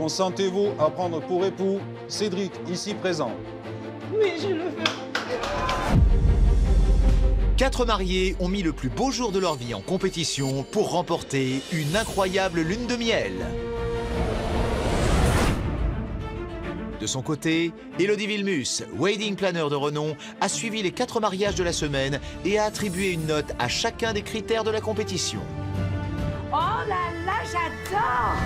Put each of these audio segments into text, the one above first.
Consentez-vous à prendre pour époux Cédric, ici présent? Oui, je le veux. 4 mariés ont mis le plus beau jour de leur vie en compétition pour remporter une incroyable lune de miel. De son côté, Élodie Vilmus, wedding planner de renom, a suivi les 4 mariages de la semaine et a attribué une note à chacun des critères de la compétition. Oh là là, j'adore!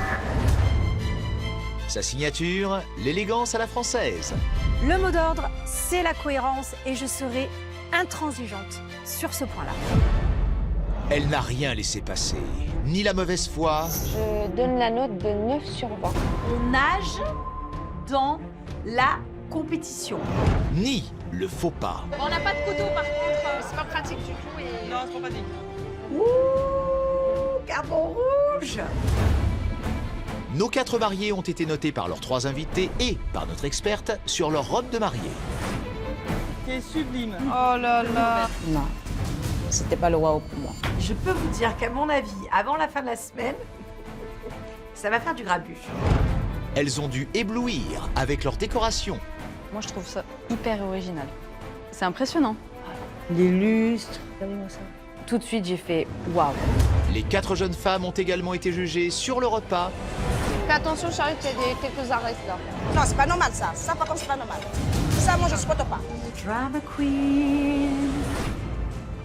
Sa signature, l'élégance à la française. Le mot d'ordre, c'est la cohérence et je serai intransigeante sur ce point-là. Elle n'a rien laissé passer, ni la mauvaise foi, Je donne la note de 9 sur 20. On nage dans la compétition. ni le faux pas. On n'a pas de couteau par contre, c'est pas pratique du tout. Et... Non, c'est pas pratique. Ouh, carton rouge! Nos 4 mariés ont été notés par leurs 3 invités et par notre experte sur leur robe de mariée. C'est sublime. Oh là là. Non, c'était pas le waouh pour moi. Je peux vous dire qu'à mon avis, avant la fin de la semaine, ça va faire du grabuge. Elles ont dû éblouir avec leur décoration. Moi je trouve ça hyper original. C'est impressionnant. Les lustres, regardez-moi ça. Tout de suite j'ai fait waouh. Les 4 jeunes femmes ont également été jugées sur le repas Fais attention Charlotte, il y a quelques arrêts là. Non, c'est pas normal ça. Ça par contre, c'est pas normal. Ça, moi, je supporte pas. Drama Queen.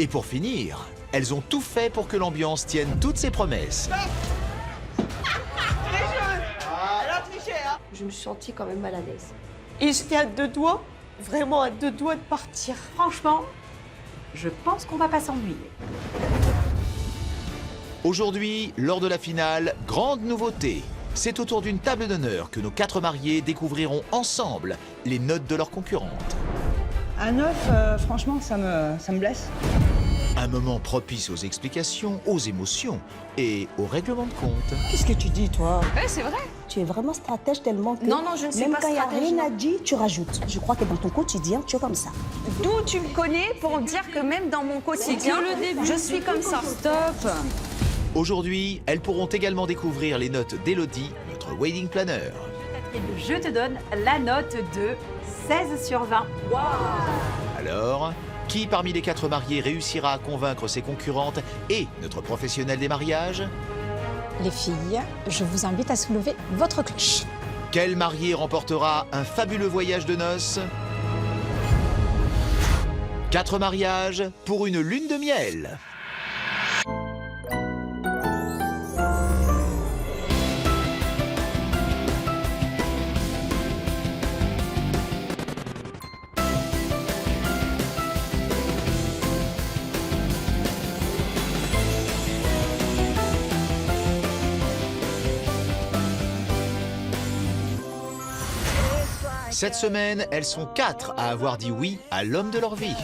et pour finir, elles ont tout fait pour que l'ambiance tienne toutes ses promesses. Elle a triché, hein. Je me suis sentie quand même mal à l'aise. Et j'étais à 2 doigts, vraiment à 2 doigts de partir. Franchement, je pense qu'on va pas s'ennuyer. Aujourd'hui, lors de la finale, grande nouveauté. C'est autour d'une table d'honneur que nos 4 mariés découvriront ensemble les notes de leurs concurrentes. Un 9, franchement, ça me blesse. Un moment propice aux explications, aux émotions et au règlement de compte. Qu'est-ce que tu dis, toi? Ouais, c'est vrai. Tu es vraiment stratège tellement que... Non, non, je ne suis même pas quand il n'y a stratège, rien non. à dire, tu rajoutes. Je crois que dans ton quotidien, tu es comme ça. D'où tu me connais pour dire que même dans mon quotidien, je suis comme ça. Stop! Aujourd'hui, elles pourront également découvrir les notes d'Élodie, notre wedding planner. Je te donne la note de 16 sur 20. Alors, qui parmi les 4 mariés réussira à convaincre ses concurrentes et notre professionnel des mariages? Les filles, je vous invite à soulever votre cloche. Quel marié remportera un fabuleux voyage de noces? 4 mariages pour une lune de miel. Cette semaine, elles sont 4 à avoir dit oui à l'homme de leur vie.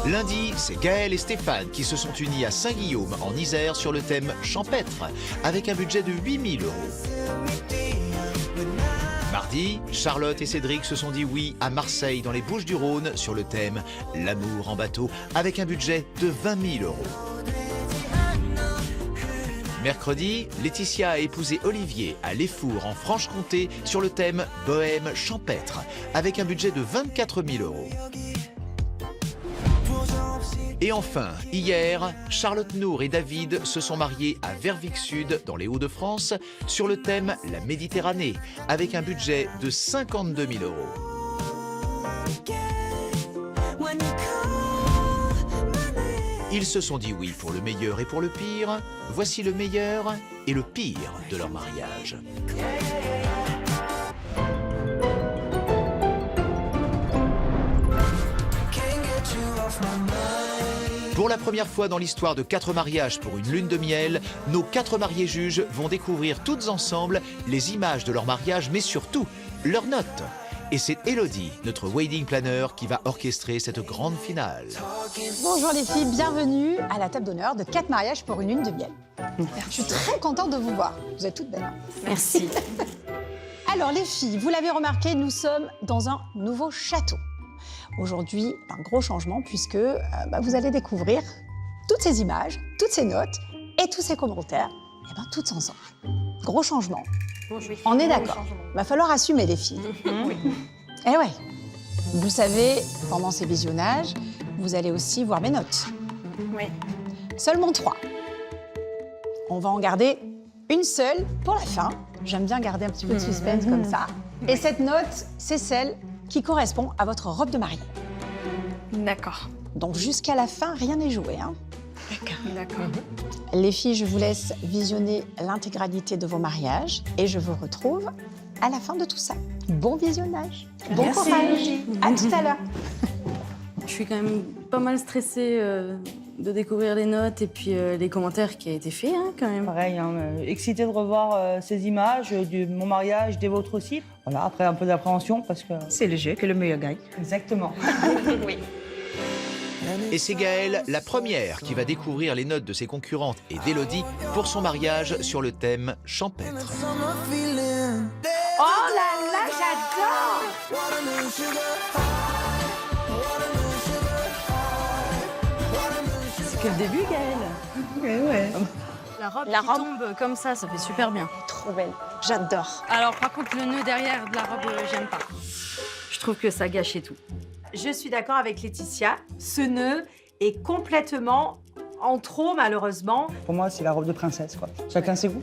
Lundi, c'est Gaël et Stéphane qui se sont unis à Saint-Guillaume, en Isère, sur le thème champêtre, avec un budget de 8 000 €. Mardi, Charlotte et Cédric se sont dit oui à Marseille, dans les Bouches-du-Rhône, sur le thème l'amour en bateau, avec un budget de 20 000 €. Mercredi, Laetitia a épousé Olivier à Lesfours en Franche-Comté sur le thème bohème champêtre avec un budget de 24 000 €. Et enfin, hier, Charlotte Nour et David se sont mariés à Verviers-Sud dans les Hauts-de-France sur le thème la Méditerranée avec un budget de 52 000 €. Ils se sont dit oui pour le meilleur et pour le pire. Voici le meilleur et le pire de leur mariage. Pour la première fois dans l'histoire de 4 mariages pour une lune de miel, nos 4 mariés juges vont découvrir toutes ensemble les images de leur mariage, mais surtout leurs notes. Et c'est Élodie, notre wedding planner, qui va orchestrer cette grande finale. Bonjour les filles, bienvenue à la table d'honneur de 4 mariages pour une lune de miel. Je suis très contente de vous voir. Vous êtes toutes belles. Merci. Alors les filles, vous l'avez remarqué, nous sommes dans un nouveau château. Aujourd'hui, un gros changement puisque vous allez découvrir toutes ces images, toutes ces notes et tous ces commentaires, toutes ensemble. Gros changement. On est d'accord. Va falloir assumer, les filles. Eh ouais. Vous savez, pendant ces visionnages, vous allez aussi voir mes notes. Oui. Seulement 3. On va en garder une seule pour la fin. J'aime bien garder un petit peu de suspense comme ça. Et cette note, c'est celle qui correspond à votre robe de mariée. D'accord. Donc jusqu'à la fin, rien n'est joué, hein. D'accord. Les filles, je vous laisse visionner l'intégralité de vos mariages et je vous retrouve à la fin de tout ça. Bon visionnage. Bon courage. À tout à l'heure. Je suis quand même pas mal stressée de découvrir les notes et puis les commentaires qui a été fait, hein, quand même. Pareil, hein, excitée de revoir ces images de mon mariage, des vôtres aussi. Voilà, après un peu d'appréhension parce que... C'est le jeu que le meilleur gagne. Exactement. Oui. Et c'est Gaëlle, la première, qui va découvrir les notes de ses concurrentes et d'Élodie pour son mariage sur le thème champêtre. Oh là là, j'adore! C'est que le début, Gaëlle. Ouais. La robe La qui robe. tombe comme ça fait super bien. Trop belle. J'adore. Alors par contre, le nœud derrière de la robe, j'aime pas. Je trouve que ça gâchait tout. Je suis d'accord avec Laetitia. Ce nœud est complètement en trop, malheureusement. Pour moi, c'est la robe de princesse, quoi. Chacun ses goûts.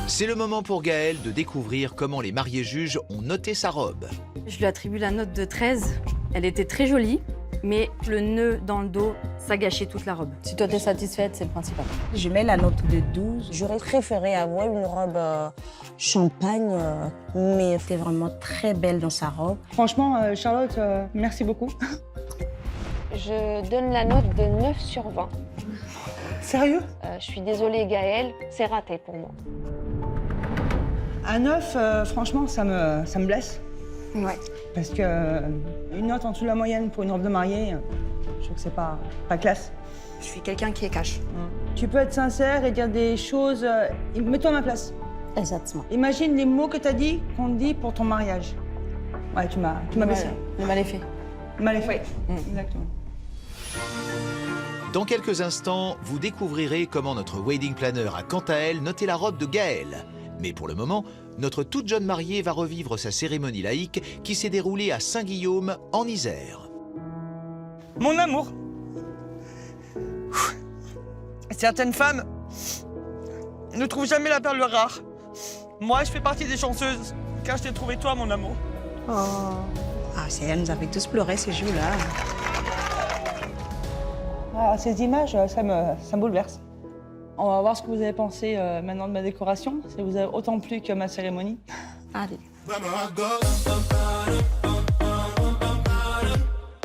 C'est le moment pour Gaëlle de découvrir comment les mariés juges ont noté sa robe. Je lui attribue la note de 13. Elle était très jolie, mais le nœud dans le dos, ça gâchait toute la robe. Si toi t'es satisfaite, c'est le principal. Je mets la note de 12. J'aurais préféré avoir une robe champagne, mais c'était vraiment très belle dans sa robe. Franchement, Charlotte, merci beaucoup. Je donne la note de 9 sur 20. Sérieux? Je suis désolée Gaëlle, c'est raté pour moi. À 9, franchement, ça me blesse. Ouais. Parce que une note en dessous de la moyenne pour une robe de mariée, je trouve que c'est pas classe. Je suis quelqu'un qui est cash. Tu peux être sincère et dire des choses... Mets-toi à ma place. Exactement. Imagine les mots que tu as dit, qu'on te dit pour ton mariage. Ouais, tu m'as blessé. Le mal est fait. Mal est fait. Exactement. Dans quelques instants, vous découvrirez comment notre wedding planner a quant à elle noté la robe de Gaëlle. Mais pour le moment, notre toute jeune mariée va revivre sa cérémonie laïque qui s'est déroulée à Saint-Guillaume, en Isère. Mon amour. Certaines femmes ne trouvent jamais la perle rare. Moi, je fais partie des chanceuses, car je t'ai trouvé toi, mon amour. Oh. Ah, elle nous a fait tous pleurer ces jours-là. Ah, ces images, ça me bouleverse. On va voir ce que vous avez pensé maintenant de ma décoration, si vous avez autant plu que ma cérémonie. Allez.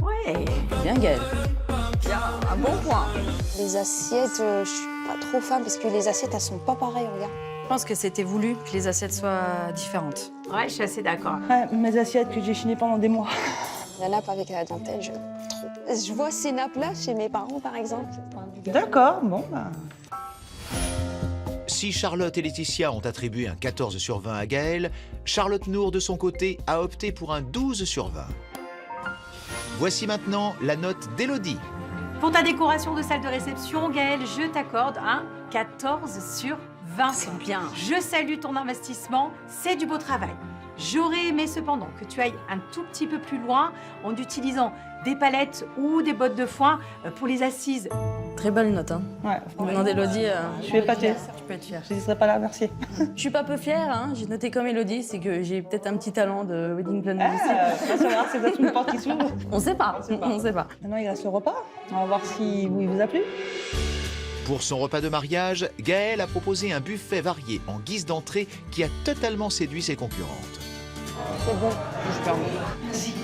Ouais. Bien, Gaëlle. Bien, un bon point. Les assiettes, je suis pas trop fan parce que les assiettes, elles sont pas pareilles, regarde. Je pense que c'était voulu que les assiettes soient différentes. Ouais, je suis assez d'accord. Ouais, mes assiettes que j'ai chinées pendant des mois. La nappe avec la dentelle, je trop. Je vois ces nappes-là chez mes parents, par exemple. D'accord, bon, bah... Si Charlotte et Laetitia ont attribué un 14 sur 20 à Gaëlle, Charlotte Nour, de son côté, a opté pour un 12 sur 20. Voici maintenant la note d'Élodie. Pour ta décoration de salle de réception, Gaëlle, je t'accorde un 14 sur 20. C'est bien. Je salue ton investissement, c'est du beau travail. J'aurais aimé cependant que tu ailles un tout petit peu plus loin en utilisant des palettes ou des bottes de foin pour les assises. Très belle note, hein. Ouais, Venant d'Élodie, je suis épatée. tu peux être fière. Je ne serais pas là, merci. Je suis pas peu fière, hein. J'ai noté comme Élodie, c'est que j'ai peut-être un petit talent de wedding planner aussi. Ça va, c'est peut-être une porte qui s'ouvre. On sait pas, on sait pas. Maintenant, il reste le repas. On va voir si il vous a plu. Pour son repas de mariage, Gaëlle a proposé un buffet varié en guise d'entrée qui a totalement séduit ses concurrentes. C'est bon. Super bon. Merci.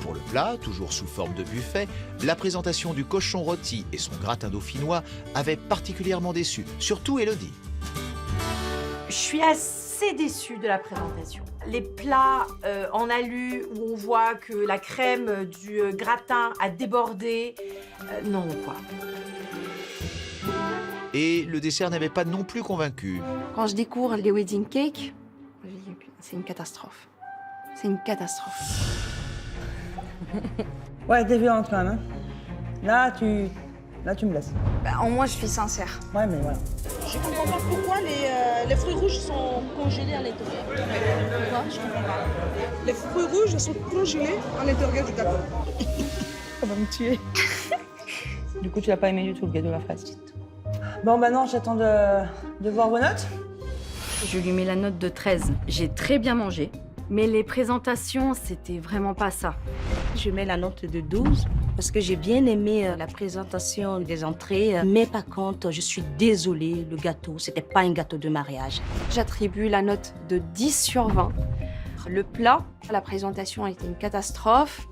Pour le plat, toujours sous forme de buffet, la présentation du cochon rôti et son gratin dauphinois avait particulièrement déçu, surtout Élodie. Je suis assez déçue de la présentation. Les plats en alu où on voit que la crème du gratin a débordé, non quoi. Et le dessert n'avait pas non plus convaincu. Quand je découvre les wedding cakes, c'est une catastrophe. C'est une catastrophe. Ouais, t'es violente quand même. Hein. Là, tu Là, tu me laisses. Bah, en moi, je suis sincère. Ouais, mais voilà. Je comprends pas pourquoi les fruits rouges sont congelés à l'intérieur. Pourquoi? Je comprends pas. Les fruits rouges sont congelés à l'intérieur du gâteau. Ça va me tuer. Du coup, tu l'as pas aimé du tout, le gâteau à la fraise. Bon, bah non, j'attends de voir vos notes. Je lui mets la note de 13. J'ai très bien mangé, mais les présentations, c'était vraiment pas ça. Je mets la note de 12 parce que j'ai bien aimé la présentation des entrées. Mais par contre, je suis désolée, le gâteau, c'était pas un gâteau de mariage. J'attribue la note de 10 sur 20. Le plat, la présentation a été une catastrophe.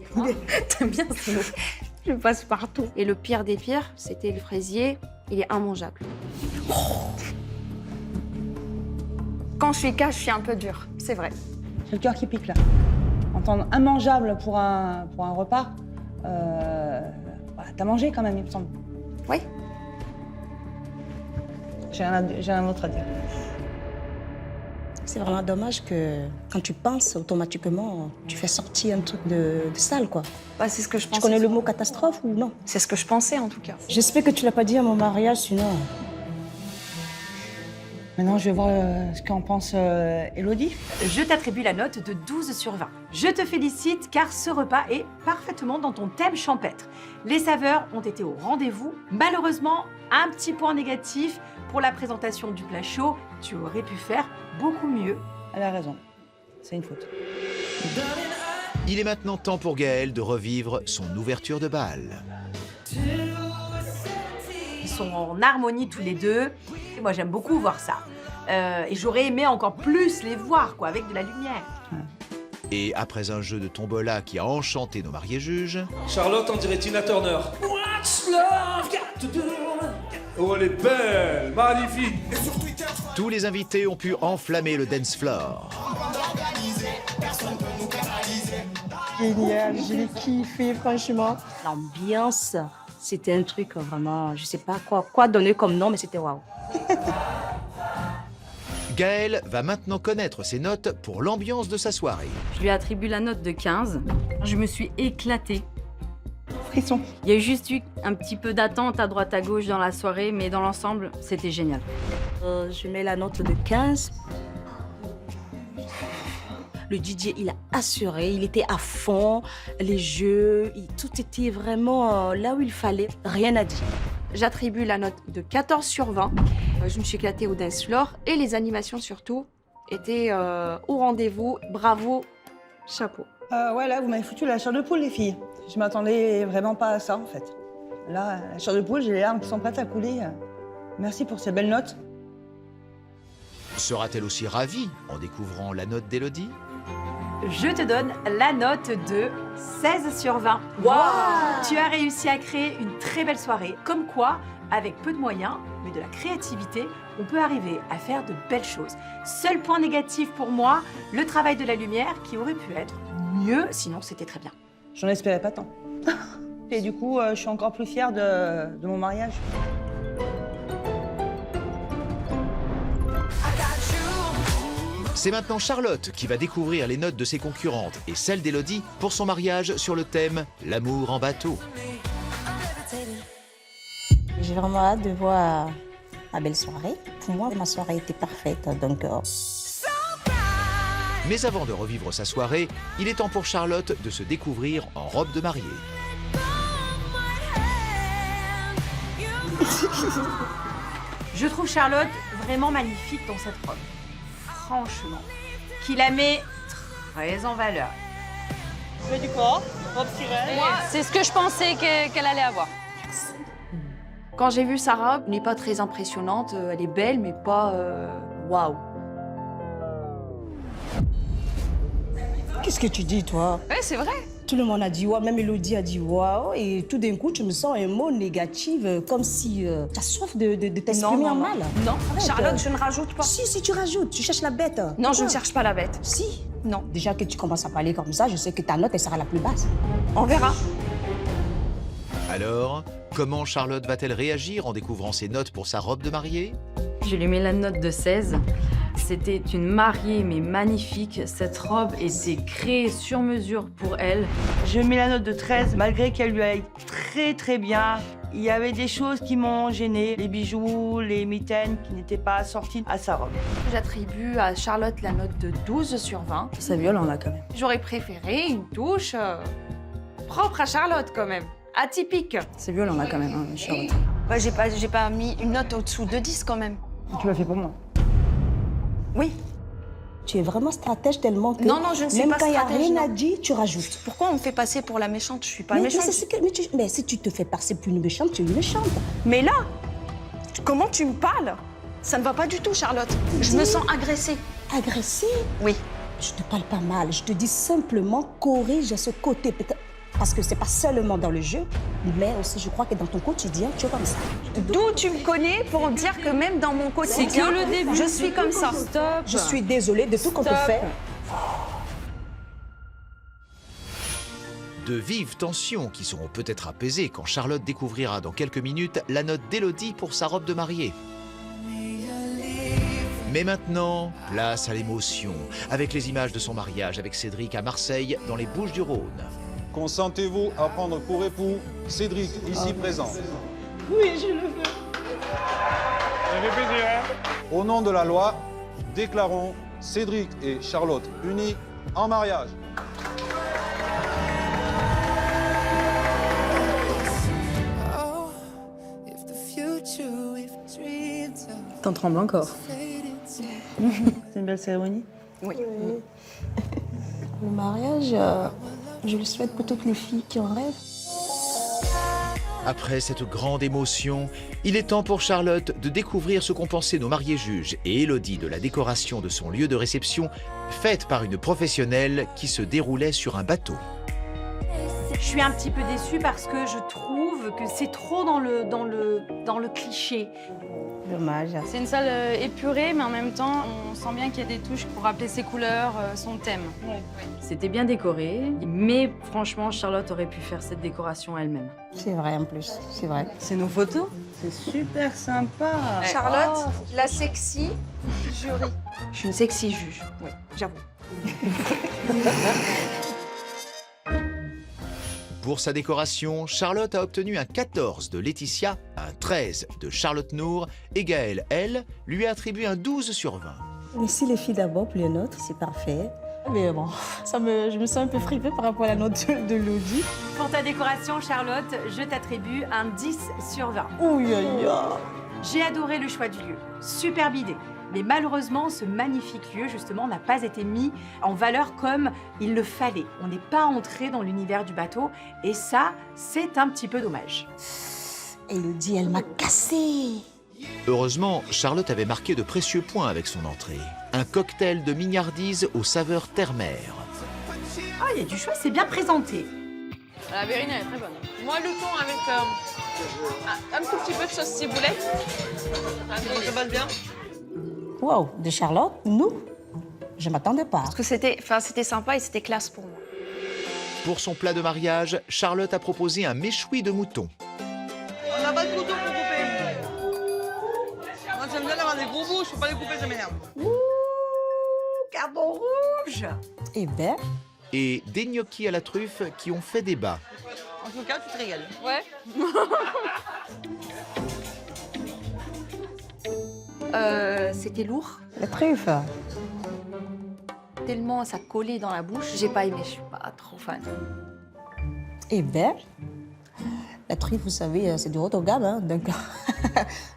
T'aimes bien ça? Je passe partout. Et le pire des pires, c'était le fraisier. Il est immangeable. Quand je suis cash, je suis un peu dure, c'est vrai. J'ai le cœur qui pique là. Entendre immangeable pour un repas, t'as mangé quand même, il me semble. Oui. J'ai un autre à dire. C'est vraiment dommage que quand tu penses, automatiquement, tu fais sortir un truc de sale, quoi. Bah, c'est ce que je pensais. Tu connais le mot catastrophe ou non? C'est ce que je pensais, en tout cas. J'espère que tu l'as pas dit à mon mariage, sinon... Maintenant, je vais voir ce qu'en pense Élodie. Je t'attribue la note de 12 sur 20. Je te félicite car ce repas est parfaitement dans ton thème champêtre. Les saveurs ont été au rendez-vous. Malheureusement, un petit point négatif pour la présentation du plat chaud. Tu aurais pu faire beaucoup mieux. Elle a raison. C'est une faute. Il est maintenant temps pour Gaël de revivre son ouverture de bal. Ils sont en harmonie tous les deux. Et moi, j'aime beaucoup voir ça. Et j'aurais aimé encore plus les voir, quoi, avec de la lumière. Et après un jeu de tombola qui a enchanté nos mariés juges... Charlotte, on dirait Tina Turner. Oh, elle est belle, magnifique. Tous les invités ont pu enflammer le dance floor. Génial, je l'ai kiffé, franchement. L'ambiance, c'était un truc vraiment, je sais pas quoi donner comme nom, mais c'était waouh. Gaël va maintenant connaître ses notes pour l'ambiance de sa soirée. Je lui attribue la note de 15. Je me suis éclatée. Frisson. Il y a juste eu un petit peu d'attente à droite à gauche dans la soirée, mais dans l'ensemble, c'était génial. Je mets la note de 15. Le DJ, il a assuré, il était à fond, les jeux, tout était vraiment là où il fallait, rien à dire. J'attribue la note de 14 sur 20. Je me suis éclatée au dance floor et les animations surtout étaient au rendez-vous. Bravo, chapeau. Ouais, là, vous m'avez foutu la chair de poule, les filles. Je m'attendais vraiment pas à ça, en fait. Là, la chair de poule, j'ai les larmes qui sont prêtes à couler. Merci pour ces belles notes. Sera-t-elle aussi ravie en découvrant la note d'Élodie? Je te donne la note de 16 sur 20. Wow! Tu as réussi à créer une très belle soirée. Comme quoi, avec peu de moyens, mais de la créativité, on peut arriver à faire de belles choses. Seul point négatif pour moi, le travail de la lumière qui aurait pu être mieux, sinon c'était très bien. J'en espérais pas tant. Et du coup, je suis encore plus fière de mon mariage. C'est maintenant Charlotte qui va découvrir les notes de ses concurrentes et celles d'Élodie pour son mariage sur le thème « L'amour en bateau ». J'ai vraiment hâte de voir ma belle soirée. Pour moi, ma soirée était parfaite, donc... Mais avant de revivre sa soirée, il est temps pour Charlotte de se découvrir en robe de mariée. Je trouve Charlotte vraiment magnifique dans cette robe. Franchement, qui la met très en valeur. Je fais du corps, robe sirène. Moi, c'est ce que je pensais qu'elle allait avoir. Quand j'ai vu sa robe, elle n'est pas très impressionnante. Elle est belle, mais pas waouh. Qu'est-ce que tu dis, toi? Ouais, c'est vrai. Tout le monde a dit waouh, même Élodie a dit waouh, et tout d'un coup, tu me sens un mot négatif, comme si tu as soif de t'exprimer en mal. Non, Arrête. Charlotte, je ne rajoute pas. Si, tu rajoutes, tu cherches la bête. Non, je ne cherche pas la bête. Si. Non. Déjà que tu commences à parler comme ça, je sais que ta note, elle sera la plus basse. On verra. Alors, comment Charlotte va-t-elle réagir en découvrant ses notes pour sa robe de mariée? Je lui mets la note de 16. C'était une mariée, mais magnifique. Cette robe était créée sur mesure pour elle. Je mets la note de 13, malgré qu'elle lui aille très très bien. Il y avait des choses qui m'ont gênée, les bijoux, les mitaines qui n'étaient pas assorties à sa robe. J'attribue à Charlotte la note de 12 sur 20. C'est violent là quand même. J'aurais préféré une touche propre à Charlotte quand même, atypique. C'est violent là quand même, hein, Charlotte. Ouais, j'ai pas mis une note au-dessous de 10 quand même. Tu l'as fait pour moi. Oui. Tu es vraiment stratège tellement que Non, je ne suis même pas quand il n'y a stratège, rien non. à dire, tu rajoutes. Pourquoi on me fait passer pour la méchante? Je suis pas Mais méchante. mais si tu te fais passer pour une méchante, tu es une méchante. Mais là, comment tu me parles? Ça ne va pas du tout, Charlotte. Je me sens agressée. Agressée? Oui. Je te parle pas mal. Je te dis simplement corrige ce côté peut-être. Parce que c'est pas seulement dans le jeu, mais aussi je crois que dans ton quotidien, tu es comme ça. D'où tu me connais pour dire que même dans mon quotidien, que le début. je suis comme ça. Stop. Je suis désolée de tout qu'on te fait. De vives tensions qui seront peut-être apaisées quand Charlotte découvrira dans quelques minutes la note d'Élodie pour sa robe de mariée. Mais maintenant, place à l'émotion, avec les images de son mariage avec Cédric à Marseille, dans les Bouches-du-Rhône. Consentez-vous à prendre pour époux Cédric, ici présent? Oui, je le veux. Ça fait plaisir, hein? Au nom de la loi, déclarons Cédric et Charlotte unis en mariage. T'en trembles encore. C'est une belle cérémonie? Oui. Le mariage, je le souhaite pour toutes les filles qui en rêvent. Après cette grande émotion, il est temps pour Charlotte de découvrir ce qu'ont pensé nos mariés juges et Élodie de la décoration de son lieu de réception, faite par une professionnelle qui se déroulait sur un bateau. Je suis un petit peu déçue parce que je trouve que c'est trop dans le cliché. Dommage. C'est une salle épurée, mais en même temps, on sent bien qu'il y a des touches pour rappeler ses couleurs, son thème. C'était bien décoré, mais franchement, Charlotte aurait pu faire cette décoration elle-même. C'est vrai en plus, c'est vrai. C'est nos photos? C'est super sympa. Charlotte, la sexy jury. Je suis une sexy juge, oui, j'avoue. Pour sa décoration, Charlotte a obtenu un 14 de Laetitia, un 13 de Charlotte Nour et Gaëlle, elle, lui a attribué un 12 sur 20. Merci les filles d'abord pour les notes, c'est parfait. Mais bon, je me sens un peu fripée par rapport à la note de Lodi. Pour ta décoration, Charlotte, je t'attribue un 10 sur 20. Ouh, aïe, aïe. J'ai adoré le choix du lieu. Superbe idée. Mais malheureusement, ce magnifique lieu, justement, n'a pas été mis en valeur comme il le fallait. On n'est pas entré dans l'univers du bateau et ça, c'est un petit peu dommage. Élodie, elle m'a cassée. Heureusement, Charlotte avait marqué de précieux points avec son entrée. Un cocktail de mignardise aux saveurs terre-mer. Ah, il y a du choix, c'est bien présenté. La Vérina est très bonne. Moi, le thon avec un tout petit peu de sauce ciboulette. Ça passe bien. Waouh, de Charlotte, nous, je m'attendais pas. Parce que c'était sympa et c'était classe pour moi. Pour son plat de mariage, Charlotte a proposé un méchoui de mouton. On n'a pas de couteau pour couper. Moi, j'aime bien avoir des gros bouts, je peux pas les couper, ça m'énerve. Ouh, cardon rouge. Eh ben, Et des gnocchis à la truffe qui ont fait débat. En tout cas, tu te régales. Ouais. C'était lourd, la truffe. tellement ça collait dans la bouche. J'ai pas aimé, je suis pas trop fan. Eh ben, la truffe, vous savez, c'est du haut de gamme, hein, donc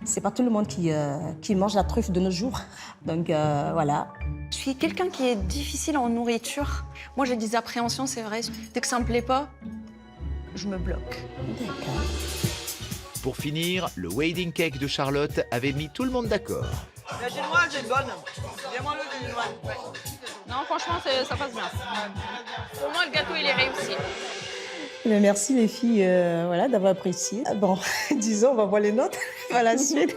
c'est pas tout le monde qui mange la truffe de nos jours. Donc voilà. Je suis quelqu'un qui est difficile en nourriture. Moi, j'ai des appréhensions, c'est vrai. Dès que ça me plaît pas, je me bloque. D'accord. Pour finir, le wedding cake de Charlotte avait mis tout le monde d'accord. La génoise est bonne. Viens-moi le génoise. Ouais. Non, franchement, ça passe bien. Pour moi, le gâteau, il est réussi. Mais merci les filles voilà, d'avoir apprécié. Bon, disons, on va voir les notes par la suite.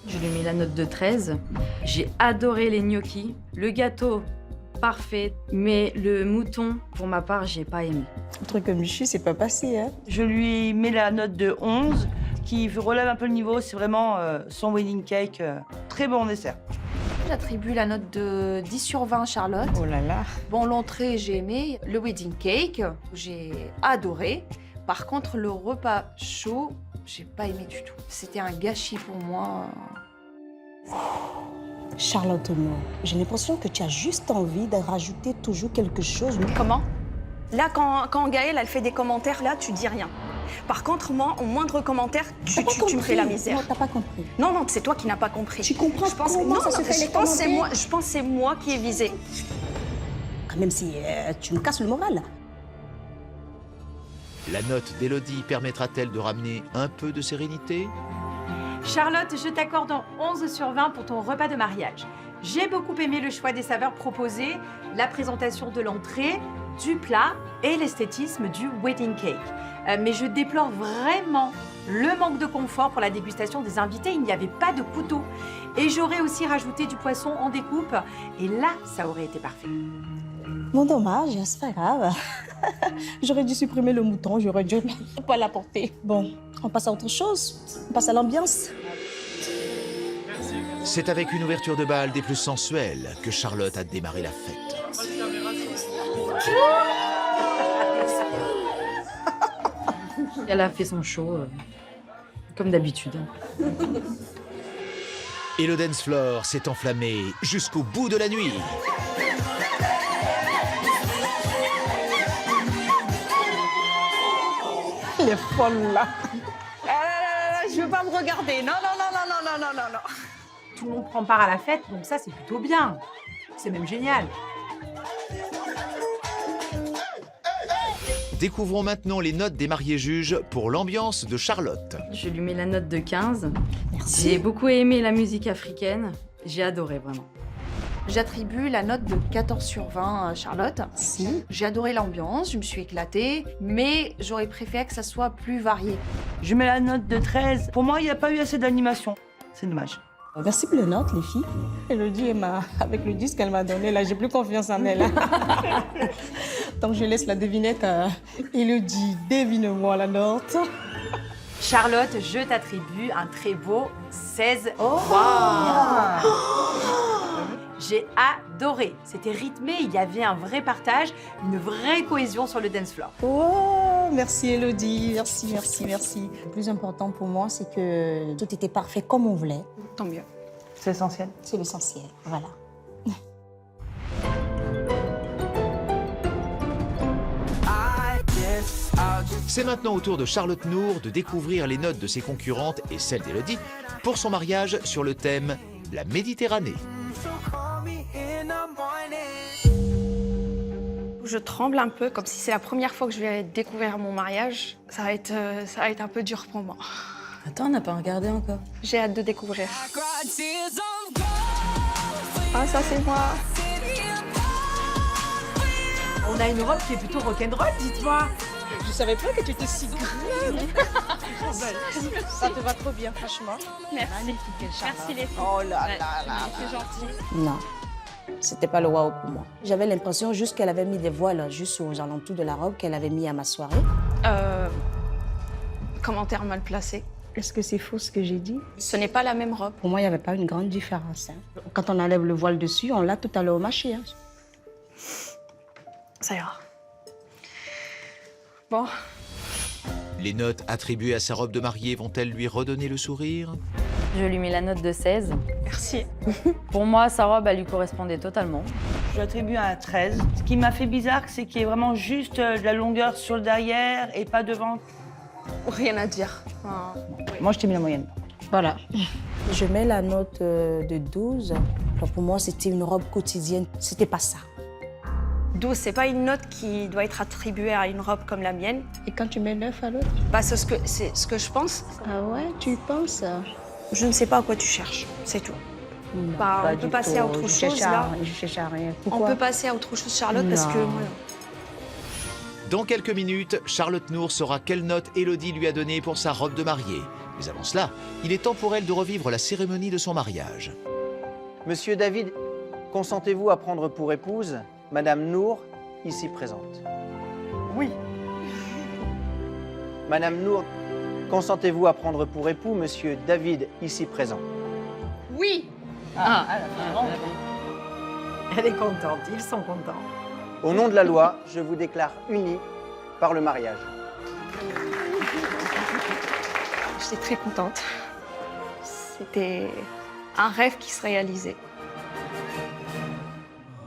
Je lui ai mis la note de 13. J'ai adoré les gnocchis. Le gâteau, parfait. Mais le mouton, pour ma part, j'ai pas aimé. Un truc comme Michu, c'est pas passé, hein. Je lui mets la note de 11, qui relève un peu le niveau. C'est vraiment son wedding cake. Très bon dessert. J'attribue la note de 10 sur 20 à Charlotte. Oh là là. Bon, l'entrée, j'ai aimé. Le wedding cake, j'ai adoré. Par contre, le repas chaud, j'ai pas aimé du tout. C'était un gâchis pour moi. Charlotte, non. J'ai l'impression que tu as juste envie de rajouter toujours quelque chose. Comment? Là, quand Gaëlle, elle fait des commentaires, là, tu dis rien. Par contre, moi, au moindre commentaire, tu me fais la misère. Non, t'as pas compris. Non, non, c'est toi qui n'as pas compris. Tu comprends comment non, ça se fait les je pense commentaires? que c'est moi qui ai visé. Même si tu me casses le moral. La note d'Élodie permettra-t-elle de ramener un peu de sérénité? Charlotte, je t'accorde un 11 sur 20 pour ton repas de mariage. J'ai beaucoup aimé le choix des saveurs proposées, la présentation de l'entrée, du plat et l'esthétisme du wedding cake. Mais je déplore vraiment le manque de confort pour la dégustation des invités. Il n'y avait pas de couteau. Et j'aurais aussi rajouté du poisson en découpe. Et là, ça aurait été parfait. Bon, dommage, c'est pas grave. J'aurais dû supprimer le mouton, j'aurais dû pas l'apporter. Bon, on passe à autre chose. On passe à l'ambiance. C'est avec une ouverture de bal des plus sensuelles que Charlotte a démarré la fête. Elle a fait son show, comme d'habitude. Et le dance floor s'est enflammé jusqu'au bout de la nuit. Elle est folle là. Je veux pas me regarder. Non, non, non, non, non, non, non, non, non. Tout le monde prend part à la fête, donc ça, c'est plutôt bien. C'est même génial. Découvrons maintenant les notes des mariés juges pour l'ambiance de Charlotte. Je lui mets la note de 15. Merci. J'ai beaucoup aimé la musique africaine. J'ai adoré, vraiment. J'attribue la note de 14 sur 20 à Charlotte. Si. J'ai adoré l'ambiance, je me suis éclatée, mais j'aurais préféré que ça soit plus varié. Je mets la note de 13. Pour moi, il n'y a pas eu assez d'animation. C'est dommage. Merci pour les notes, les filles. Élodie, avec le disque qu'elle m'a donné, là, j'ai plus confiance en elle. Donc, je laisse la devinette à Élodie. Devine-moi la note. Charlotte, je t'attribue un très beau 16. J'ai adoré. C'était rythmé, il y avait un vrai partage, une vraie cohésion sur le dance floor. Oh, merci Élodie, merci, merci, merci. Le plus important pour moi, c'est que tout était parfait comme on voulait. Tant mieux. C'est essentiel. C'est l'essentiel, voilà. C'est maintenant au tour de Charlotte Nour de découvrir les notes de ses concurrentes et celles d'Élodie pour son mariage sur le thème « La Méditerranée ». Je tremble un peu, comme si c'est la première fois que je vais découvrir mon mariage. Ça va être un peu dur pour moi. Attends, on n'a pas regardé encore. J'ai hâte de découvrir. Ah, ça c'est moi. On a une robe qui est plutôt rock'n'roll, dites-moi. Je savais pas que tu étais si grave. Ça te va trop bien, franchement. Merci. Merci les filles. Oh là là là. C'est gentil. Non, c'était pas le waouh pour moi. J'avais l'impression juste qu'elle avait mis des voiles juste aux alentours de la robe qu'elle avait mis à ma soirée. Commentaire mal placé. Est-ce que c'est faux ce que j'ai dit? Ce n'est pas la même robe. Pour moi, il n'y avait pas une grande différence. Quand on enlève le voile dessus, on l'a tout à l'heure au marché. Ça ira. Bon. Les notes attribuées à sa robe de mariée vont-elles lui redonner le sourire? Je lui mets la note de 16. Merci. Pour moi, sa robe, elle lui correspondait totalement. Je l'attribue à un 13. Ce qui m'a fait bizarre, c'est qu'il y ait vraiment juste de la longueur sur le derrière et pas devant. Rien à dire. Moi, je t'ai mis la moyenne. Voilà. Je mets la note de 12. Alors pour moi, c'était une robe quotidienne. C'était pas ça. 12, c'est pas une note qui doit être attribuée à une robe comme la mienne. Et quand tu mets 9 à l'autre? Bah, c'est ce que je pense. Ah ouais, tu penses? Je ne sais pas à quoi tu cherches, c'est tout. Non, Bah, pas on peut du passer tout. à autre Je chose, là. cherche à rien. On Pourquoi? peut passer à autre chose, Charlotte, parce que... Non. Voilà. Dans quelques minutes, Charlotte Nour saura quelle note Élodie lui a donnée pour sa robe de mariée. Mais avant cela, il est temps pour elle de revivre la cérémonie de son mariage. Monsieur David, consentez-vous à prendre pour épouse Madame Nour, ici présente? Oui. Madame Nour, consentez-vous à prendre pour époux Monsieur David, ici présent? Oui. Elle est contente, ils sont contents. Au nom de la loi, je vous déclare unis par le mariage. J'étais très contente. C'était un rêve qui se réalisait.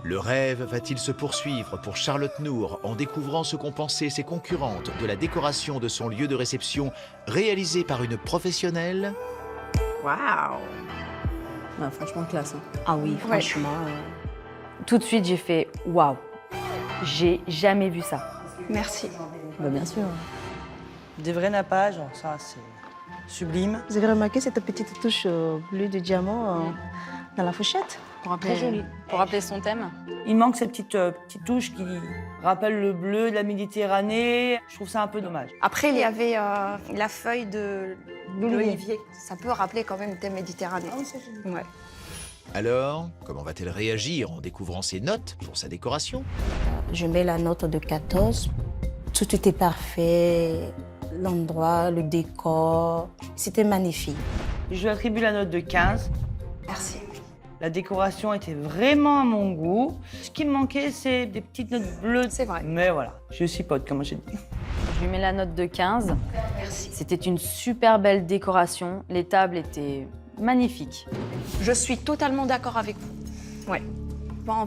Le rêve va-t-il se poursuivre pour Charlotte Nour en découvrant ce qu'ont pensé ses concurrentes de la décoration de son lieu de réception réalisée par une professionnelle? Waouh! Ouais, franchement classe. Hein. Ah oui, franchement. Tout de suite, j'ai fait waouh. J'ai jamais vu ça. Merci. Bah, bien sûr. Des vrais nappages, ça c'est sublime. Vous avez remarqué cette petite touche bleue de diamant dans la fourchette? Très jolie. Pour rappeler son thème. Il manque cette petite touche qui rappelle le bleu de la Méditerranée. Je trouve ça un peu dommage. Après, il y avait la feuille de l'olivier. Ça peut rappeler quand même le thème méditerranéen. Ouais. Alors, comment va-t-elle réagir en découvrant ses notes pour sa décoration? Je mets la note de 14. Tout était parfait. L'endroit, le décor, c'était magnifique. Je lui attribue la note de 15. Merci. La décoration était vraiment à mon goût. Ce qui me manquait, c'est des petites notes bleues. C'est vrai. Mais voilà, je suis pote, comme j'ai dit. Je lui mets la note de 15. Merci. C'était une super belle décoration. Les tables étaient magnifiques. Je suis totalement d'accord avec vous. Ouais. Bon,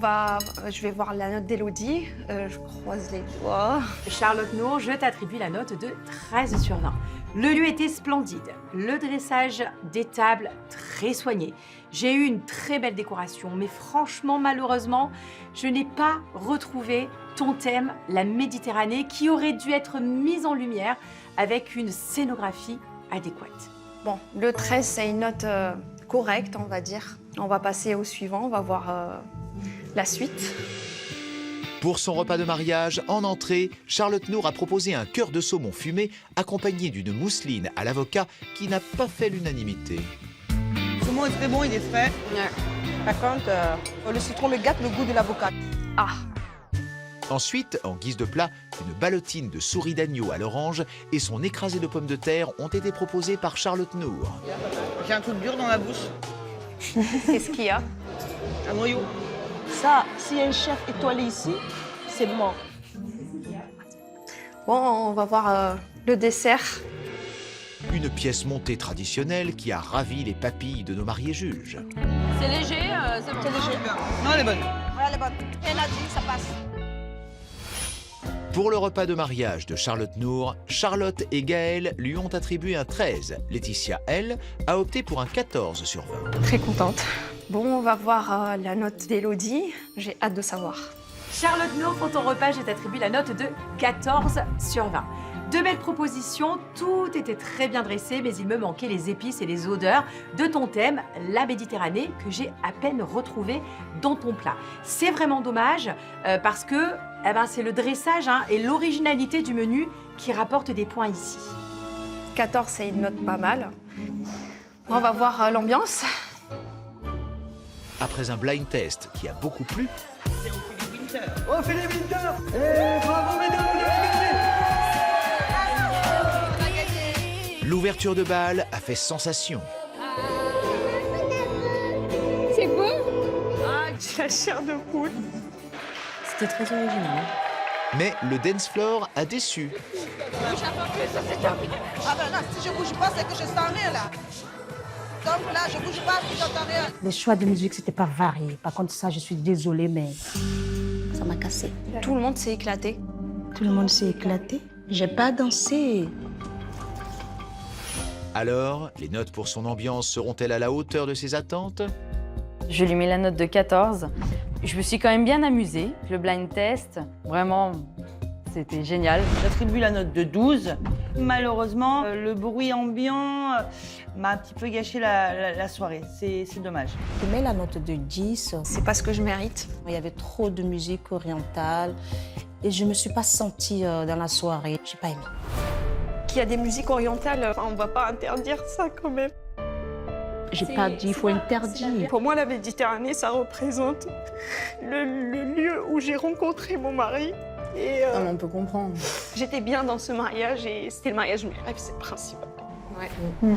je vais voir la note d'Élodie. Je croise les doigts. Charlotte Nour, je t'attribue la note de 13 sur 20. Le lieu était splendide, le dressage des tables très soigné. J'ai eu une très belle décoration, mais franchement, malheureusement, je n'ai pas retrouvé ton thème, la Méditerranée, qui aurait dû être mise en lumière avec une scénographie adéquate. Bon, le 13, c'est une note correcte, on va dire. On va passer au suivant, on va voir la suite. Pour son repas de mariage, en entrée, Charlotte Nour a proposé un cœur de saumon fumé accompagné d'une mousseline à l'avocat qui n'a pas fait l'unanimité. Le saumon est très bon, il est frais. Ouais. Par contre, le citron me gâte le goût de l'avocat. Ah. Ensuite, en guise de plat, une ballotine de souris d'agneau à l'orange et son écrasé de pommes de terre ont été proposés par Charlotte Nour. J'ai un truc dur dans la bouche. Qu'est-ce qu'il y a? Un noyau. Ça, s'il y a un chef étoilé ici, c'est mort. Bon, on va voir le dessert. Une pièce montée traditionnelle qui a ravi les papilles de nos mariés juges. C'est léger, c'est bon. C'est léger. Non, elle est bonne. Ouais, elle est bonne. Elle a dit, ça passe. Pour le repas de mariage de Charlotte Nour, Charlotte et Gaël lui ont attribué un 13. Laetitia, elle, a opté pour un 14 sur 20. Très contente. Bon, on va voir la note d'Élodie. J'ai hâte de savoir. Charlotte Nour, pour ton repas, je t'attribue la note de 14 sur 20. De belles propositions, tout était très bien dressé, mais il me manquait les épices et les odeurs de ton thème, la Méditerranée, que j'ai à peine retrouvé dans ton plat. C'est vraiment dommage parce que c'est le dressage et l'originalité du menu qui rapporte des points ici. 14, c'est une note pas mal. On va voir l'ambiance. Après un blind test qui a beaucoup plu, Oh, Philippe Winter. Bravo, mesdames, vous avez gagné. l'ouverture de bal a fait sensation. C'est beau. Ah, j'ai la chair de poule. C'était très original. Mais le dance floor a déçu. Ah ben là, si je bouge pas, c'est que je sens rien là. Donc là, je bouge pas, je n'entends rien. Les choix de musique, c'était pas varié. Par contre, ça, je suis désolée, mais ça m'a cassé. Tout le monde s'est éclaté. Tout le monde s'est éclaté. J'ai pas dansé. Alors, les notes pour son ambiance seront-elles à la hauteur de ses attentes? Je lui mets la note de 14. Je me suis quand même bien amusée. Le blind test, vraiment, c'était génial. J'attribue la note de 12. Malheureusement, le bruit ambiant m'a un petit peu gâché la soirée. C'est dommage. Je mets la note de 10. C'est pas ce que je mérite. Il y avait trop de musique orientale et je me suis pas sentie dans la soirée. J'ai pas aimé. Qu'il y a des musiques orientales, on va pas interdire ça quand même. J'ai pas dit, il faut interdire. Pour moi, la Méditerranée, ça représente le lieu où j'ai rencontré mon mari. Et on peut comprendre. J'étais bien dans ce mariage et c'était le mariage de mes rêves, c'est le principal. Ouais.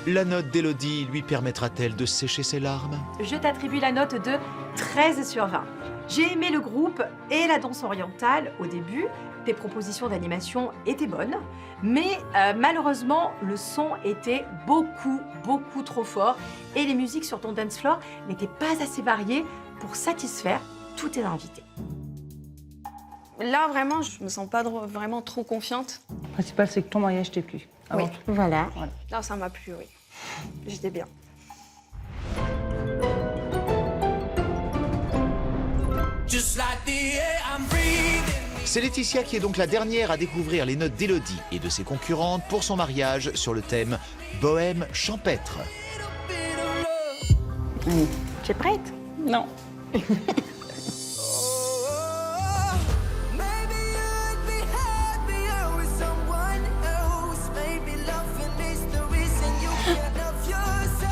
La note d'Élodie lui permettra-t-elle de sécher ses larmes? Je t'attribue la note de 13 sur 20. J'ai aimé le groupe et la danse orientale au début. tes propositions d'animation étaient bonnes, mais malheureusement, le son était beaucoup trop fort et les musiques sur ton dance floor n'étaient pas assez variées pour satisfaire tous tes invités. Là, vraiment, je me sens pas vraiment trop confiante. Le principal, c'est que ton mariage t'ait plu. Oui. Voilà. Là, ça m'a plu, oui. J'étais bien. C'est Laetitia qui est donc la dernière à découvrir les notes d'Élodie et de ses concurrentes pour son mariage sur le thème Bohème champêtre. Tu es prête? Non.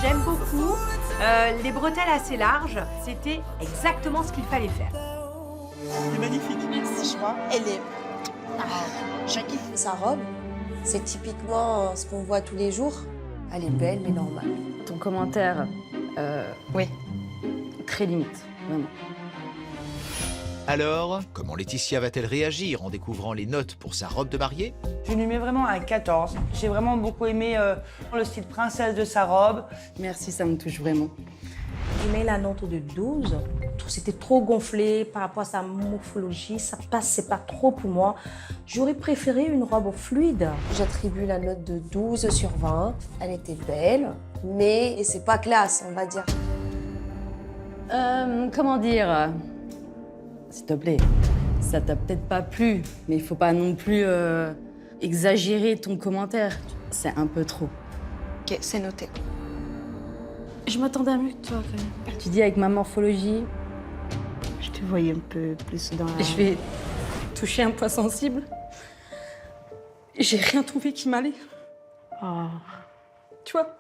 J'aime beaucoup les bretelles assez larges, c'était exactement ce qu'il fallait faire. C'est magnifique. Franchement, elle est... Je kiffe sa robe. C'est typiquement ce qu'on voit tous les jours. Elle est belle, mais normale. Ton commentaire, oui, très limite, vraiment. Alors, comment Laetitia va-t-elle réagir en découvrant les notes pour sa robe de mariée? Je lui mets vraiment un 14. J'ai vraiment beaucoup aimé le style princesse de sa robe. Merci, ça me touche vraiment. Je mets la note de 12. C'était trop gonflé par rapport à sa morphologie. Ça passait pas trop pour moi. J'aurais préféré une robe fluide. J'attribue la note de 12 sur 20. Elle était belle, mais c'est pas classe, on va dire. Comment dire? S'il te plaît, ça t'a peut-être pas plu, mais il faut pas non plus exagérer ton commentaire. C'est un peu trop. Ok, c'est noté. Je m'attendais à mieux que toi, quand même. Tu dis avec ma morphologie... Je te voyais un peu plus dans la... Je vais toucher un point sensible. J'ai rien trouvé qui m'allait. Oh. Tu vois,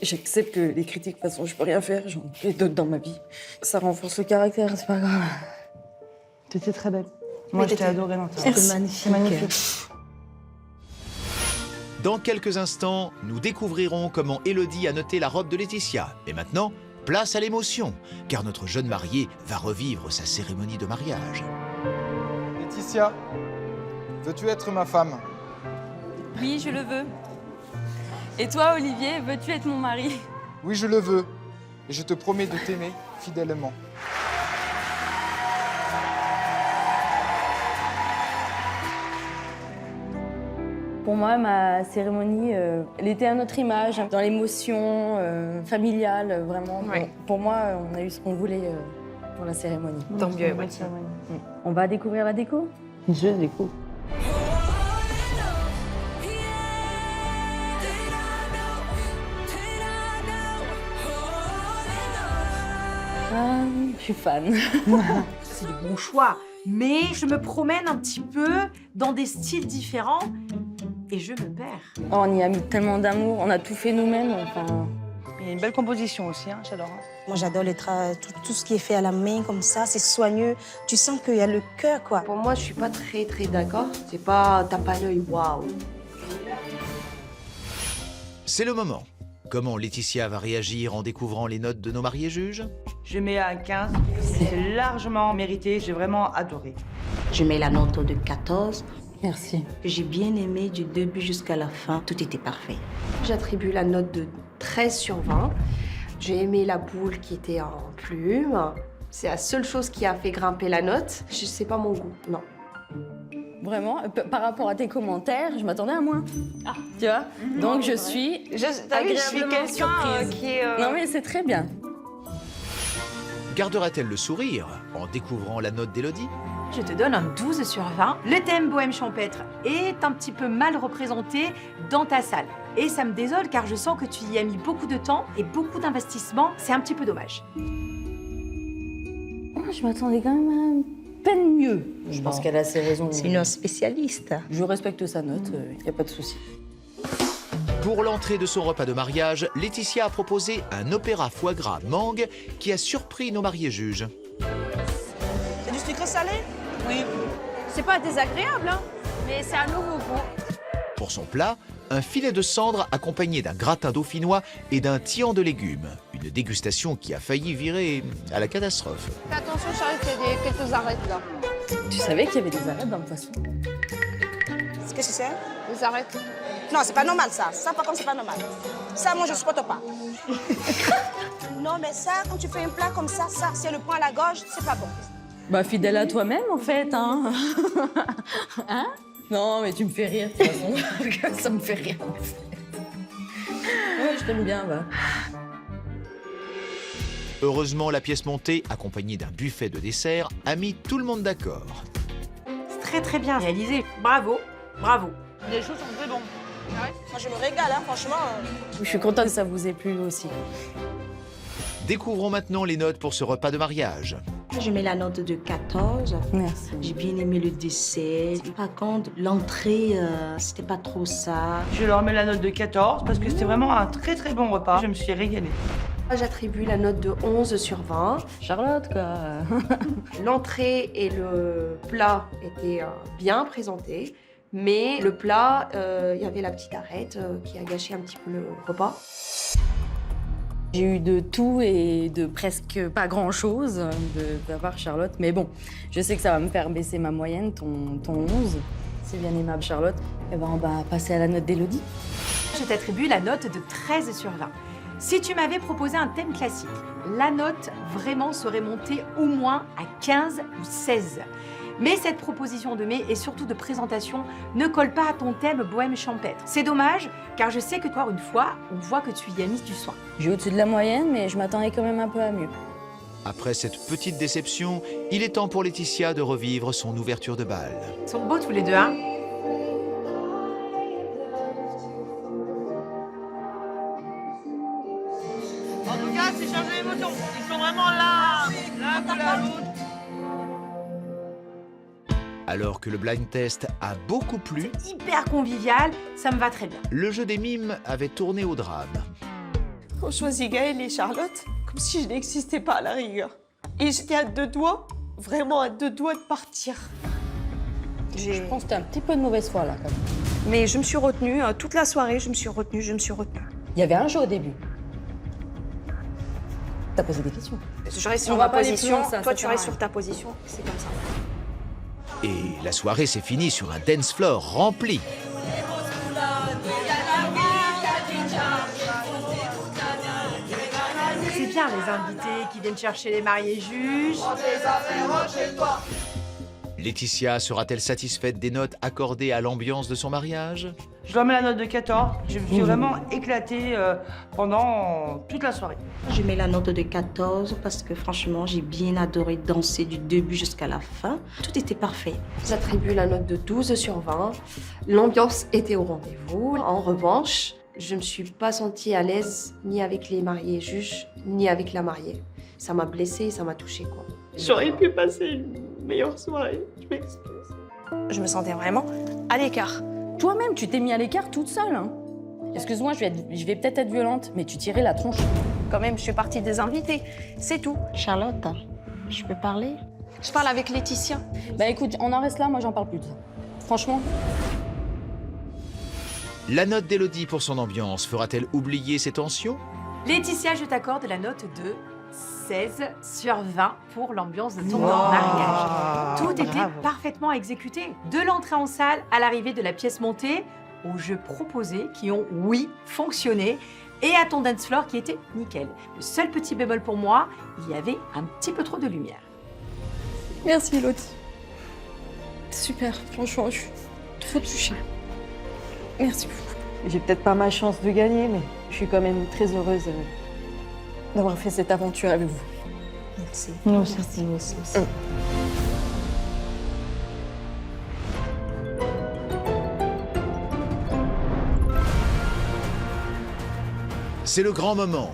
j'accepte que les critiques, de toute façon, je peux rien faire. J'en ai d'autres dans ma vie. Ça renforce le caractère, c'est pas grave. T'étais très belle. Moi, je t'ai adorée dans ta robe. C'était magnifique. Dans quelques instants, nous découvrirons comment Élodie a noté la robe de Laetitia. Et maintenant, place à l'émotion, car notre jeune mariée va revivre sa cérémonie de mariage. Laetitia, veux-tu être ma femme? Oui, je le veux. Et toi, Olivier, veux-tu être mon mari? Oui, je le veux. Et je te promets de t'aimer fidèlement. Pour moi, ma cérémonie, elle était à notre image, dans l'émotion familiale, vraiment. Oui. Pour moi, on a eu ce qu'on voulait pour la cérémonie. Tant mieux, ouais. On va découvrir la déco? Je découvre. Je suis fan. C'est de bons choix, mais je me promène un petit peu dans des styles différents et je me perds. Oh, on y a mis tellement d'amour, on a tout fait nous-mêmes. Enfin... Il y a une belle composition aussi, hein, j'adore. Moi, j'adore tout ce qui est fait à la main comme ça. C'est soigneux. Tu sens qu'il y a le cœur, quoi. Pour moi, je suis pas très d'accord. C'est pas, t'as pas l'œil, waouh. C'est le moment. Comment Laetitia va réagir en découvrant les notes de nos mariés juges? Je mets un 15. C'est largement mérité. J'ai vraiment adoré. Je mets la note de 14. Merci. J'ai bien aimé du début jusqu'à la fin. Tout était parfait. J'attribue la note de 13 sur 20. J'ai aimé la boule qui était en plume. C'est la seule chose qui a fait grimper la note. C'est pas mon goût, non. Vraiment, par rapport à tes commentaires, je m'attendais à moins. Ah. Tu vois? Donc je suis T'as vu, je suis agréablement quelqu'un surprise. qui est... Non mais c'est très bien. Gardera-t-elle le sourire en découvrant la note d'Élodie? Je te donne un 12 sur 20. Le thème bohème champêtre est un petit peu mal représenté dans ta salle. Et ça me désole car je sens que tu y as mis beaucoup de temps et beaucoup d'investissement. C'est un petit peu dommage. Je m'attendais quand même à peine mieux. Je pense qu'elle a ses raisons. C'est une spécialiste. Je respecte sa note, il n'y a pas de souci. Pour l'entrée de son repas de mariage, Laetitia a proposé un opéra foie gras mangue qui a surpris nos mariés juges. C'est du sucre salé? Oui. C'est pas désagréable, hein, mais c'est un nouveau goût. Pour son plat, un filet de cendre accompagné d'un gratin dauphinois et d'un tian de légumes. Une dégustation qui a failli virer à la catastrophe. Fais attention, Charles, il y a quelques arêtes là. Tu savais qu'il y avait des arêtes dans le poisson? Qu'est-ce que c'est? Des arêtes. Non, c'est pas normal ça. Ça, par contre, c'est pas normal. Ça, moi, je supporte pas. Non, mais ça, quand tu fais un plat comme ça, c'est le point à la gorge, c'est pas bon. Bah, fidèle à toi-même, en fait, hein. Hein? Non, mais tu me fais rire, de toute façon. Ça me fait rire, en fait. Ouais, je t'aime bien, va. Heureusement, la pièce montée, accompagnée d'un buffet de dessert, a mis tout le monde d'accord. C'est très très bien réalisé. Bravo, bravo. Les choses sont très bonnes. Moi, je me régale, hein, franchement. Je suis contente que ça vous ait plu aussi. Découvrons maintenant les notes pour ce repas de mariage. Je mets la note de 14. Merci. J'ai bien aimé le dessert. Par contre, l'entrée, c'était pas trop ça. Je leur mets la note de 14 parce que c'était vraiment un très très bon repas. Je me suis régalée. J'attribue la note de 11 sur 20. Charlotte, quoi. L'entrée et le plat étaient bien présentés, mais le plat, il y avait la petite arête qui a gâché un petit peu le repas. J'ai eu de tout et de presque pas grand-chose de ta part, Charlotte. Mais bon, je sais que ça va me faire baisser ma moyenne, ton 11. C'est bien aimable, Charlotte. Eh ben, on va passer à la note d'Élodie. Je t'attribue la note de 13 sur 20. Si tu m'avais proposé un thème classique, la note vraiment serait montée au moins à 15 ou 16. Mais cette proposition de mets et surtout de présentation ne colle pas à ton thème bohème champêtre. C'est dommage, car je sais que toi, une fois, on voit que tu y as mis du soin. J'ai au-dessus de la moyenne, mais je m'attendais quand même un peu à mieux. Après cette petite déception, il est temps pour Laetitia de revivre son ouverture de bal. Ils sont beaux tous les deux, hein? En tout cas, c'est chargé l'émotion. Ils sont vraiment là, l'un à l'autre. Alors que le blind test a beaucoup plu, Hyper convivial, ça me va très bien. le jeu des mimes avait tourné au drame. On choisit Gaël et Charlotte comme si je n'existais pas à la rigueur. Et j'étais à 2 doigts, vraiment à 2 doigts de partir. Je pense que t'as un petit peu de mauvaise foi, là, quand même. Mais je me suis retenue, toute la soirée, je me suis retenue. Il y avait un jeu au début. T'as posé des questions. Je reste On sur va ma pas aller plus position, loin, ça toi sert tu à restes rien. sur ta position, c'est comme ça. Et la soirée s'est finie sur un dance floor rempli. C'est bien les invités qui viennent chercher les mariés juges. Laetitia sera-t-elle satisfaite des notes accordées à l'ambiance de son mariage? Je leur mets la note de 14. Je me suis vraiment éclatée pendant toute la soirée. Je mets la note de 14 parce que franchement, j'ai bien adoré danser du début jusqu'à la fin. Tout était parfait. J'attribue la note de 12 sur 20. L'ambiance était au rendez-vous. En revanche, je ne me suis pas sentie à l'aise ni avec les mariés juges, ni avec la mariée. Ça m'a blessée, ça m'a touchée, quoi. J'aurais pu passer une meilleure soirée, je m'excuse. Je me sentais vraiment à l'écart. Toi-même, tu t'es mis à l'écart toute seule, hein. Excuse-moi, je vais peut-être être violente, mais tu tirais la tronche. Quand même, je fais partie des invités, c'est tout. Charlotte, je peux parler? Je parle avec Laetitia. Bah écoute, on en reste là, moi j'en parle plus de ça. Franchement. La note d'Élodie pour son ambiance fera-t-elle oublier ses tensions? Laetitia, je t'accorde la note de 16 sur 20 pour l'ambiance de ton mariage. Tout était parfaitement exécuté. De l'entrée en salle à l'arrivée de la pièce montée, aux jeux proposés qui ont, oui, fonctionné, et à ton dance floor qui était nickel. Le seul petit bémol pour moi, il y avait un petit peu trop de lumière. Merci, Elodie. Super, franchement, je suis trop touchée. Merci beaucoup. J'ai peut-être pas ma chance de gagner, mais je suis quand même très heureuse d'avoir fait cette aventure avec vous. Merci. Nous aussi. Merci, nous aussi. C'est le grand moment.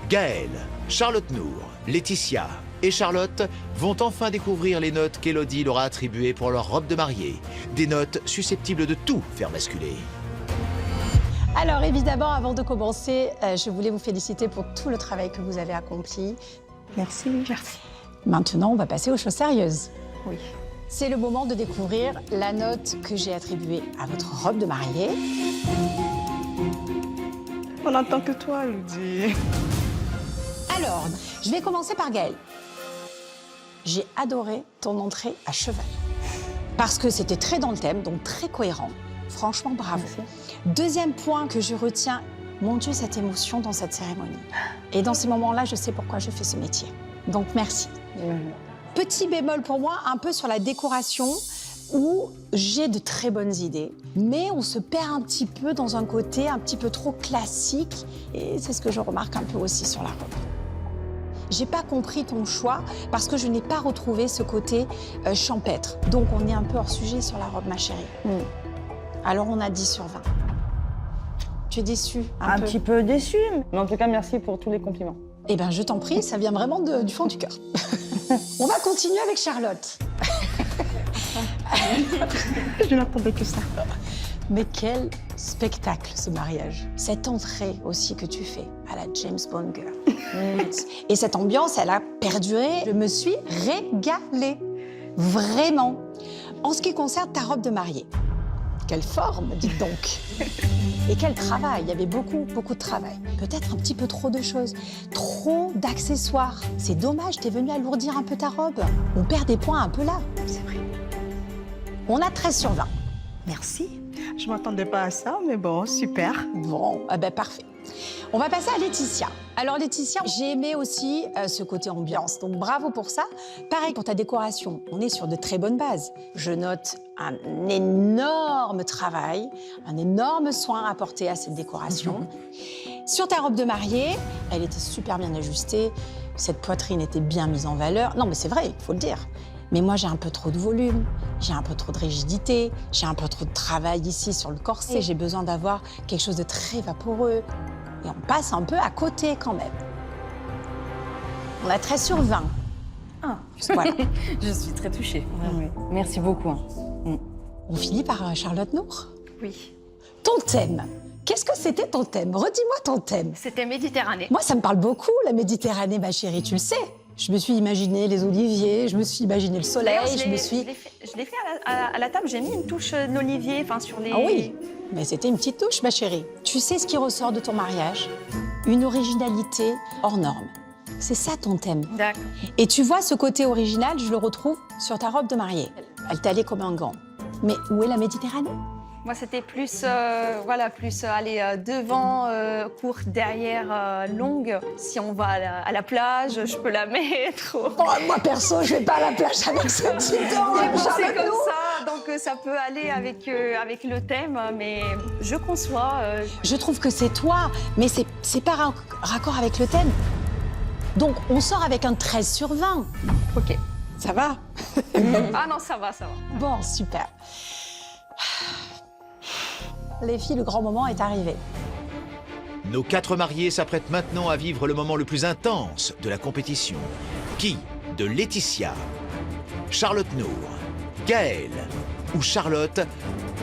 Gaël, Charlotte Nour, Laetitia et Charlotte vont enfin découvrir les notes qu'Élodie leur a attribuées pour leur robe de mariée. Des notes susceptibles de tout faire basculer. Alors évidemment, avant de commencer, je voulais vous féliciter pour tout le travail que vous avez accompli. Merci. Merci. Maintenant, on va passer aux choses sérieuses. Oui. C'est le moment de découvrir la note que j'ai attribuée à votre robe de mariée. On n'entend que toi, Elodie. Alors, je vais commencer par Gaëlle. J'ai adoré ton entrée à cheval. parce que c'était très dans le thème, donc très cohérent. Franchement, bravo. Deuxième point que je retiens, mon Dieu, cette émotion dans cette cérémonie. Et dans ces moments-là, je sais pourquoi je fais ce métier. Donc, merci. Petit bémol pour moi, un peu sur la décoration, où j'ai de très bonnes idées, mais on se perd un petit peu dans un côté un petit peu trop classique, et c'est ce que je remarque un peu aussi sur la robe. J'ai pas compris ton choix parce que je n'ai pas retrouvé ce côté champêtre. Donc on est un peu hors sujet sur la robe, ma chérie. Alors on a 10 sur 20. Tu es déçue Un petit peu déçue, mais en tout cas, merci pour tous les compliments. Eh bien, je t'en prie, ça vient vraiment du fond du cœur. On va continuer avec Charlotte. Je n'attendais que ça. Mais quel spectacle, ce mariage. Cette entrée aussi que tu fais à la James Bond girl. Et cette ambiance, elle a perduré. Je me suis régalée. Vraiment. En ce qui concerne ta robe de mariée, quelle forme, dites donc. Et quel travail. Il y avait beaucoup de travail. Peut-être un petit peu trop de choses. Trop d'accessoires. C'est dommage, t'es venue alourdir un peu ta robe. On perd des points un peu là. C'est vrai. On a 13 sur 20. Merci. Je m'attendais pas à ça, mais bon, super. Bon, parfait. On va passer à Laetitia. Alors Laetitia, j'ai aimé aussi ce côté ambiance, donc bravo pour ça. Pareil pour ta décoration, on est sur de très bonnes bases. Je note un énorme travail, un énorme soin apporté à cette décoration. Sur ta robe de mariée, elle était super bien ajustée, cette poitrine était bien mise en valeur. Non mais c'est vrai, il faut le dire. Mais moi, j'ai un peu trop de volume, j'ai un peu trop de rigidité, j'ai un peu trop de travail ici sur le corset. J'ai besoin d'avoir quelque chose de très vaporeux. Et on passe un peu à côté quand même. On a 13 sur 20. Ah, voilà. Je suis très touchée. Oui. Merci beaucoup. On finit par Charlotte Nour. Oui. Ton thème. Qu'est-ce que c'était ton thème? Redis-moi ton thème. C'était Méditerranée. Moi, ça me parle beaucoup, la Méditerranée, ma chérie, tu le sais. Je me suis imaginé les oliviers, je me suis imaginé le soleil, Je l'ai fait à la table, j'ai mis une touche d'olivier, enfin sur les... Ah oui, mais c'était une petite touche, ma chérie. Tu sais ce qui ressort de ton mariage? Une originalité hors norme. C'est ça ton thème. D'accord. Et tu vois, ce côté original, je le retrouve sur ta robe de mariée. Elle t'allait comme un gant. Mais où est la Méditerranée? Moi, c'était plus, aller devant, courte, derrière, longue. Si on va à la plage, je peux la mettre. Moi, perso, je vais pas à la plage avec ce type de robe. C'est comme ça, donc ça peut aller avec le thème, mais je conçois. Je trouve que c'est toi, mais c'est pas raccord avec le thème. Donc, on sort avec un 13 sur 20. OK. Ça va? Ah non, ça va. Bon, super. Les filles, le grand moment est arrivé. Nos 4 mariés s'apprêtent maintenant à vivre le moment le plus intense de la compétition. Qui de Laetitia, Charlotte Nour, Gaëlle ou Charlotte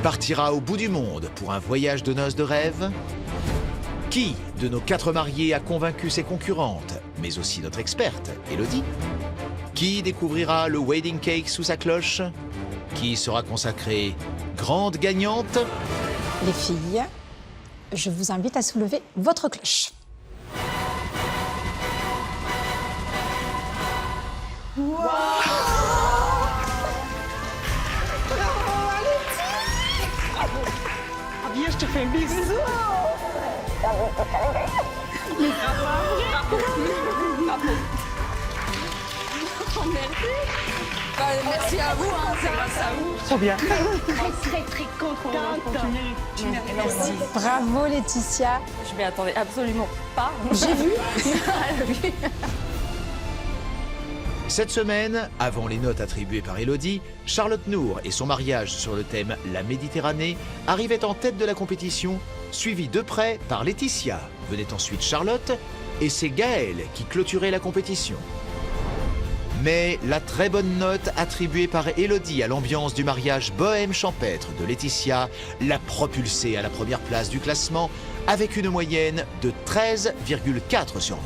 partira au bout du monde pour un voyage de noces de rêve? Qui de nos 4 mariés a convaincu ses concurrentes, mais aussi notre experte, Élodie? Qui découvrira le wedding cake sous sa cloche? Qui sera consacrée grande gagnante? Les filles, je vous invite à soulever votre cloche. Wow. Viens, je te fais un bisou. Merci à vous, c'est grâce à vous. Trop bien. Très contente. Merci. Bravo Laetitia. Je m'y attendais absolument pas. J'ai vu. Cette semaine, avant les notes attribuées par Élodie, Charlotte Nour et son mariage sur le thème La Méditerranée arrivaient en tête de la compétition, suivis de près par Laetitia. Venait ensuite Charlotte et c'est Gaëlle qui clôturait la compétition. Mais la très bonne note attribuée par Élodie à l'ambiance du mariage bohème champêtre de Laetitia l'a propulsée à la première place du classement avec une moyenne de 13,4 sur 20.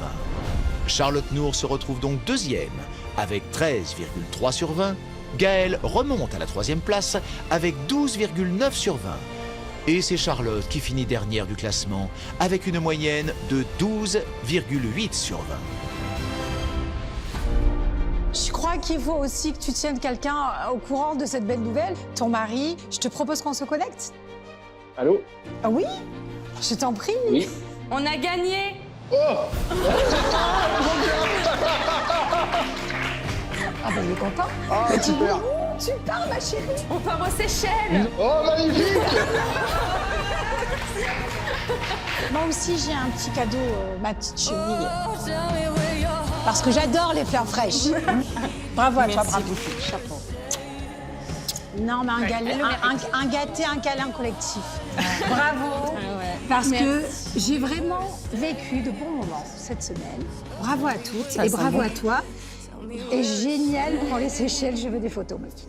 Charlotte Nour se retrouve donc deuxième avec 13,3 sur 20. Gaëlle remonte à la troisième place avec 12,9 sur 20. Et c'est Charlotte qui finit dernière du classement avec une moyenne de 12,8 sur 20. Je crois crois qu'il faut aussi que tu tiennes quelqu'un au courant de cette belle nouvelle. Ton mari, je te propose qu'on se connecte. Allô? Ah oui? Je t'en prie. Oui. On a gagné. Oh! Ah ben il est content. Ah, super. Tu pars ma chérie. On part aux Seychelles. Oh, magnifique! Moi aussi j'ai un petit cadeau, ma petite chenille. Parce que j'adore les fleurs fraîches. Bravo à toi, bravo. Chapeau. Non, mais un gâté, un câlin collectif. Bravo. Parce que j'ai vraiment vécu de bons moments cette semaine. Bravo à toutes et bravo à toi. Et génial pour les Seychelles, je veux des photos, ma fille.